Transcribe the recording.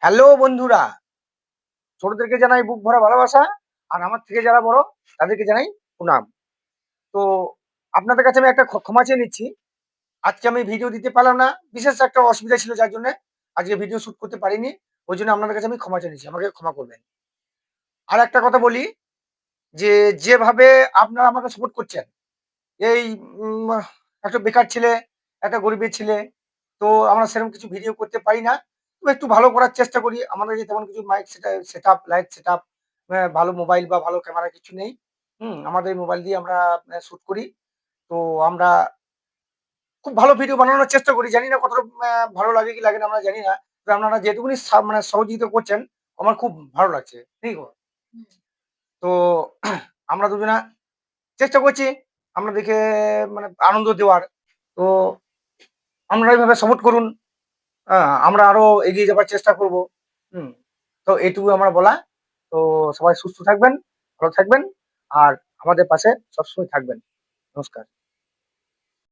Hello বন্ধুরা, ছোটদেরকে জানাই বুক ভরা ভালোবাসা। আর আমার থেকে যারা বড় তাদেরকে জানাই প্রণাম। তো আপনাদের কাছে আমি একটা ক্ষমা চেয়ে নিচ্ছি। আজকে আমি ভিডিও দিতে পারলাম না। বিশেষ একটা অসুবিধা ছিল যার জন্যে আজকে ভিডিও শুট করতে পারিনি। ওইজন্য আপনাদের কাছে আমি ক্ষমা চেয়ে নিচ্ছি। আমাকে ক্ষমা করবেন। আরেকটা কথা বলি যে, যেভাবে আপনারা আমাকে সাপোর্ট করছেন, এই একটা বেকার ছেলে, একটা গরিবের ছেলে। তো আমরা সেরকম কিছু ভিডিও করতে পারি না। তো একটু ভালো করার চেষ্টা করি। আমাদের কাছে তেমন কিছু মাইক সেটআপ, লাইট সেটআপ, ভালো মোবাইল বা ভালো ক্যামেরা কিছু নেই। আমাদের মোবাইল দিয়ে আমরা শুট করি। তো আমরা খুব ভালো ভিডিও বানানোর চেষ্টা করি। জানি না কতটা ভালো লাগে কি লাগে না আমরা জানি না। তো আপনারা যেটুকুনি মানে সহযোগিতা করছেন, আমার খুব ভালো লাগছে। ঠিক তো? তো আমরা দুজনা চেষ্টা করছি আপনাদেরকে মানে আনন্দ দেওয়ার। তো আপনারা এভাবে সাপোর্ট করুন। আ আমরা আরো এগিয়ে যাবার চেষ্টা করব। হুম। তো এটুকু আমার বলা। তো সবাই সুস্থ থাকবেন, ভালো থাকবেন আর আমাদের পাশে সবসময় থাকবেন। নমস্কার।